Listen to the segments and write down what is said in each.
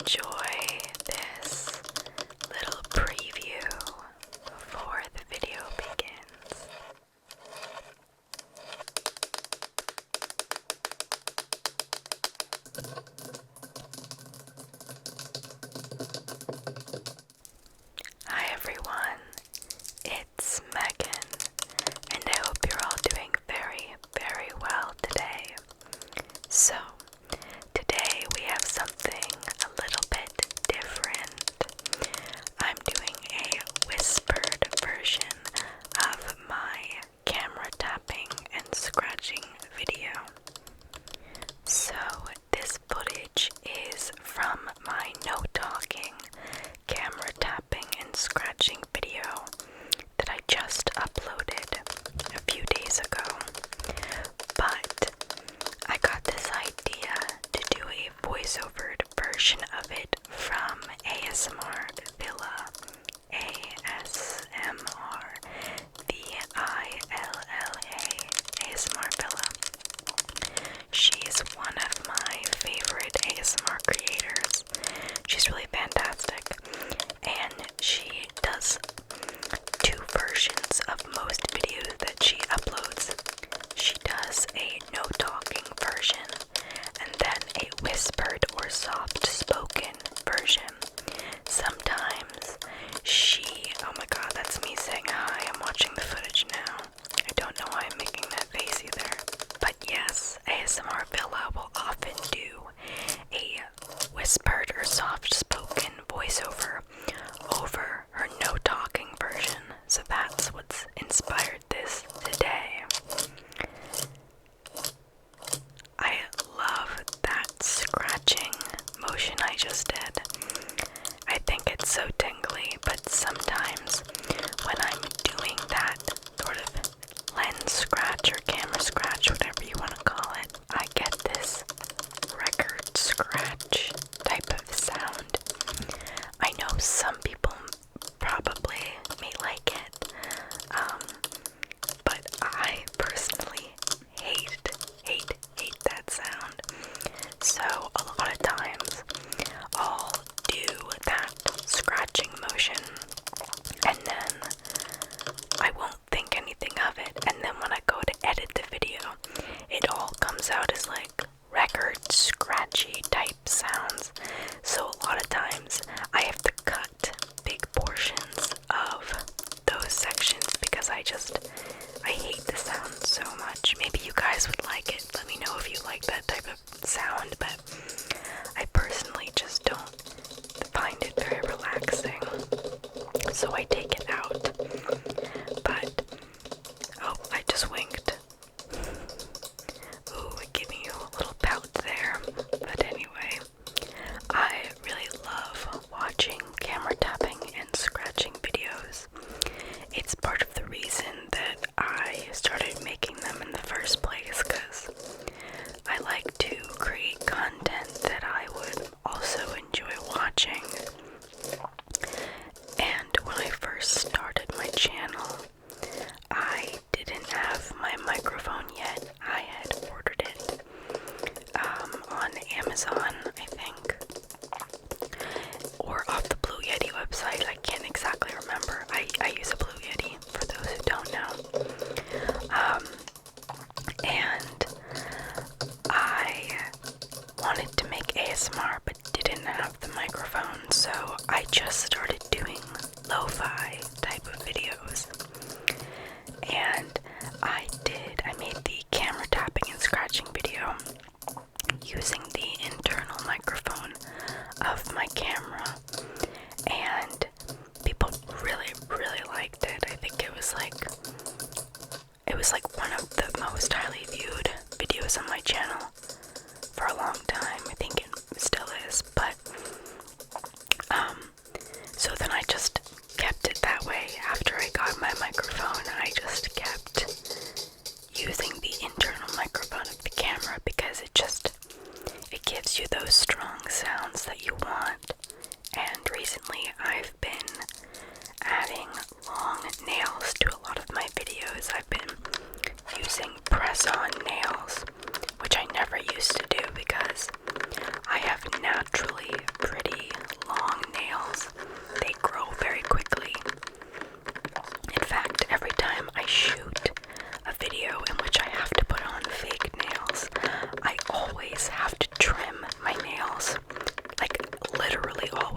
enjoy this little preview before the video begins. Hi everyone, it's Megan, and I hope you're all doing very, very well today. So, today we have something a little bit different. I'm doing a whispered version of my camera tapping and scratching video. So, this footage is from my no talking, camera tapping and scratching video that I just uploaded a few days ago. But I got this idea to do a voiceover version of it from ASMR Villa. ASMR VILLA ASMR Villa. She's one of my favorite ASMR creators. She's really fantastic, and she does two versions of most videos that she uploads. She does a no talking version and then a whispered or soft spoken version. Sometimes oh my god, that's me saying hi. I'm watching the footage now. I don't know why I'm making that face either. But yes, ASMR Villa will often do a whispered or soft spoken voiceover over her no talking version. So that's what's inspired this today. I love that scratching motion I just did. I think it's so tingly, but sometimes when I'm doing that sort of lens scratch or camera scratch, whatever you want to call it, I get this record scratch type of sound. I know some people probably may like it, but I personally hate that sound. So a lot of times I'll do that scratching motion and then I won't think anything of it, and then when I go to edit the video, it all comes out as like record scratchy type sounds. So a lot of times I have to cut big portions of those sections because I hate the sound so much. Maybe you guys would like it. Let me know if you like that type of sound, but I personally just don't find it very relaxing. So I take it out. But, oh, I just winked. Ooh, giving you a little pout there. But anyway, I really love watching camera tapping and scratching videos. It's part of the reason that I started making them in the first place, because I like to create content that I would also enjoy watching. And when I first started my channel, I didn't have my microphone yet. I had ordered it on Amazon, I think, or off the Blue Yeti website. I can't exactly remember. I use a Blue Yeti, for those who don't know. And I wanted to make ASMR but didn't have the microphone, so I just started doing lo-fi type of videos. And I made the camera tapping and scratching video using the internal microphone of my camera, and people really, really liked it. I think it was like one of the most highly viewed videos on my channel for a long time. I think it still is, but so then I just kept it that way. After I got my microphone, I just kept using the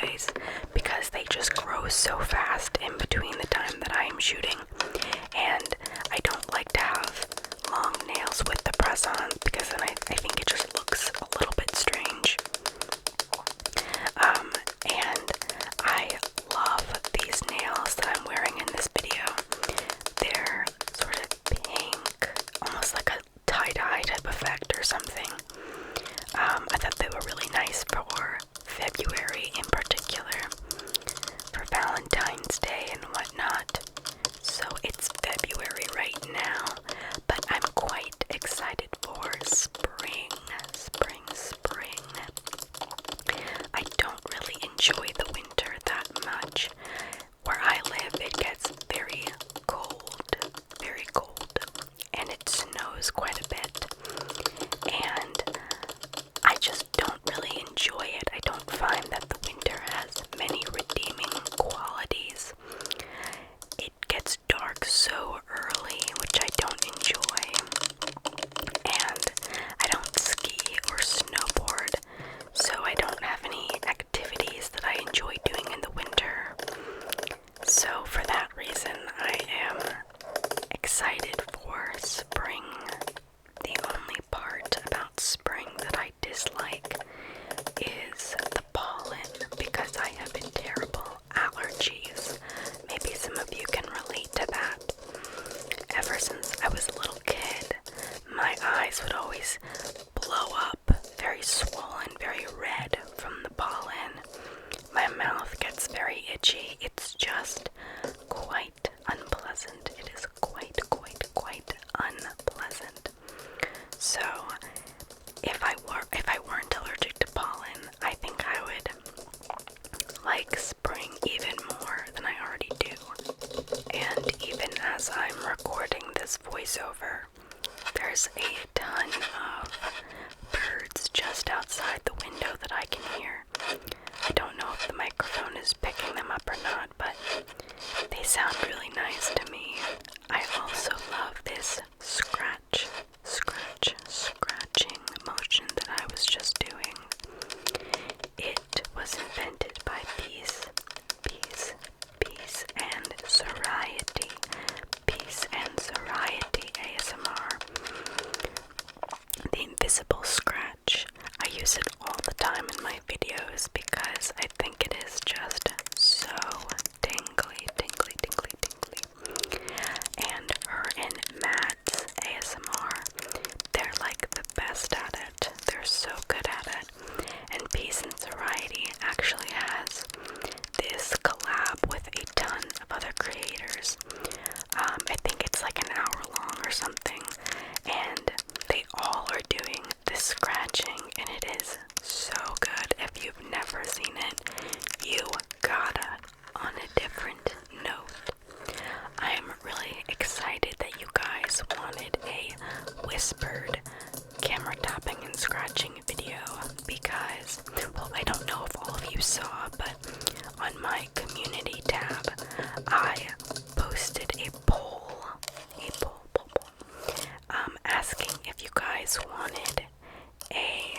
anyways, because they just grow so fast in between the time that I am shooting, and I don't like to have long nails with the press-ons because then I think it just looks a little bit strange. And I love these nails that I'm wearing in this video. They're sort of pink, almost like a tie-dye type effect or something. I thought they were really nice for February in particular, for Valentine's Day and whatnot. So it's February right now, but I'm quite excited for spring. I don't really enjoy the winter that much. Where I live, it gets very cold, and it snows quite a bit, and I just don't really enjoy it. I don't find that the winter has many redeeming qualities. It gets dark so early, which I don't enjoy, and I don't ski or snowboard, so I don't have any activities that I enjoy doing in the winter. So for that reason, I am excited for spring. The only part about spring that I dislike is the pollen, because I have terrible allergies. Maybe some of you can relate to that. Ever since I was a little kid, my eyes would always blow up, very swollen, very red from the pollen. My mouth gets very itchy. It's just quite unpleasant. It is quite unpleasant. So, if I weren't allergic to pollen, I think I would like spring even more than I already do. And even as I'm recording this voiceover, there's a ton of birds just outside the window that I can hear. I don't know if the microphone is picking them up or not, but they sound really nice to me. I also love this scratching motion that I was just doing. It was invented by Peace and Soriety ASMR. The invisible scratch. I use it all the time in my videos because I think it is just so tingly. And her and Matt's ASMR, they're like the best at it. They're so good at it. And Peace and Variety actually has this collab with a ton of other creators. I think it's like an hour long or something, and they all are doing this scratching, and it is so good. If you've never seen it, you gotta. On a different note, I am really excited that you guys wanted a whispered camera tapping and scratching video because, well, I don't know if all of you saw, but on my community tab, I posted a poll, asking if you guys wanted a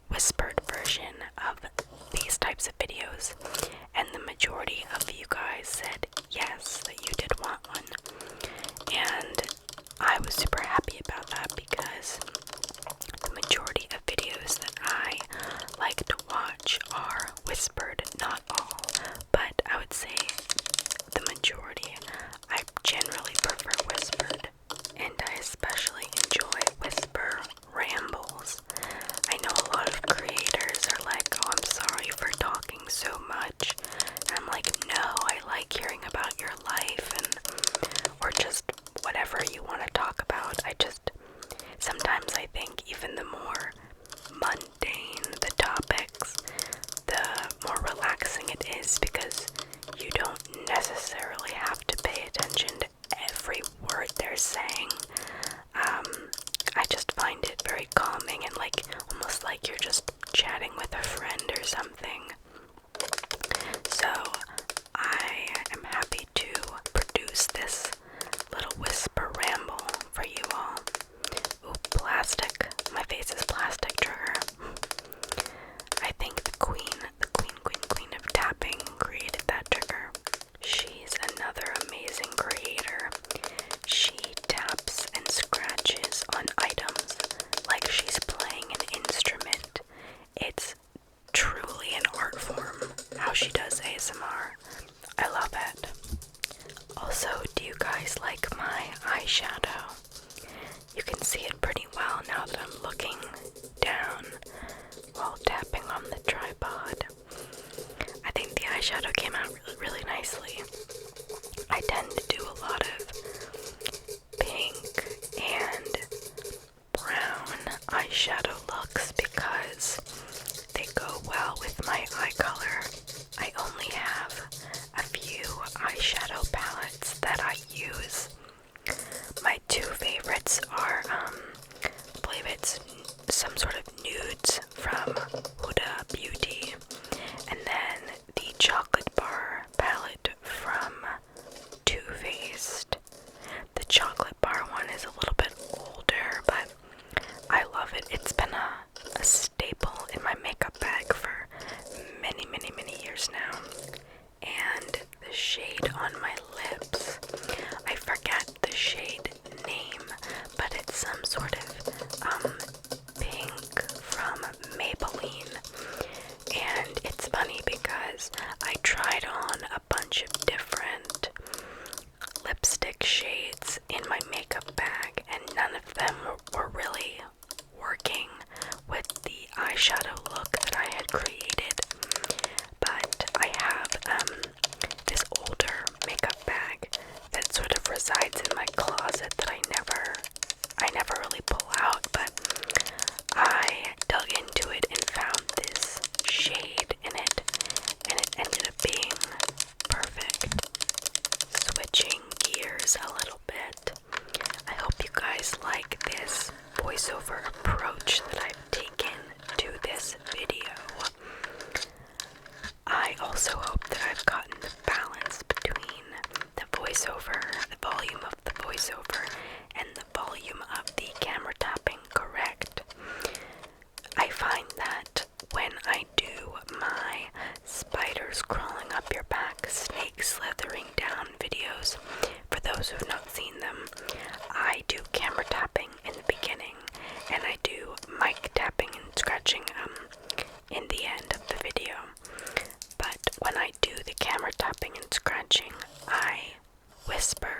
whispered version of these types of videos, and the majority of you guys said yes, that you did want one, and I was super happy about that because the majority of videos that I like to watch are whispered, not all, but I would say the majority. I generally prefer whispered, and I especially enjoy whisper rambles. I know a lot of creators are like, oh, I'm sorry for talking so much. And I'm like, no, I like hearing tripod. I think the eyeshadow came out really, really nicely. I tend to do a lot of pink and brown eyeshadow looks because they go well with my eye color. I only have a few eyeshadow palettes that I use. My two favorites are, I believe it's some sort of nudes from Huda Beauty, and then the chocolate bar palette from Too Faced. The chocolate bar one is a little bit older, but I love it. It's been a staple in my makeup bag for many, many, many years now. And the shade on my lips, I forget the shade name, but it's some sort of pink from Maybelline. And it's funny because I tried on a bunch of different lipstick shades in my makeup bag, and none of them were really working with the eyeshadow look that I had created. But I have this older makeup bag that sort of resides in my closet that I never really pull out, but I dug into it and found this shade in it, and it ended up being perfect. Switching gears a little bit, I hope you guys like this voiceover approach that I've taken to this video. I also hope that I've gotten the balance between the voiceover, the volume of the voiceover, and the volume of the camera tapping correct. I find that when I do my spiders crawling up your back, snakes slithering down videos, for those who have not seen them, I do camera tapping in the beginning, and I do mic tapping and scratching in the end of the video. But when I do the camera tapping and scratching, I whisper